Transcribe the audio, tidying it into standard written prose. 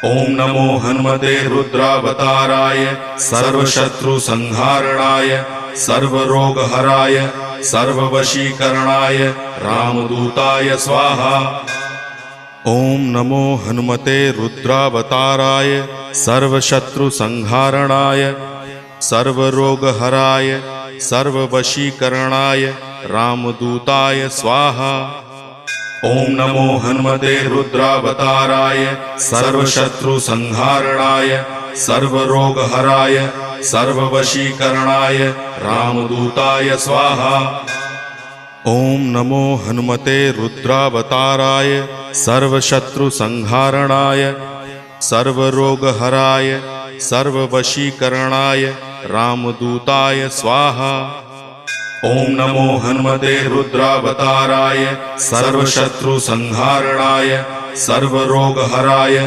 ओम नमो हनुमते रुद्रावताराय सर्वशत्रुसंहारणाय सर्वरोगहराय सर्ववशीकरणाय रामदूताय स्वाहा। ओम नमो हनुमते रुद्रावताराय सर्वशत्रुसंहारणाय सर्वरोगहराय सर्ववशीकरणाय रामदूताय स्वाहा। ओम नमो हनुमते रुद्रावताराय सर्वशत्रुसंहारणाय सर्वरोगहराय सर्ववशीकरणाय रामदूताय स्वाहा। ओम नमो हनुमते रुद्रावताराय सर्वशत्रुसंहारणाय सर्वरोगहराय सर्ववशीकरणाय रामदूताय स्वाहा। ओम नमो हनुमते रुद्रावताराय सर्वशत्रुसंहारणाय सर्वरोगहराय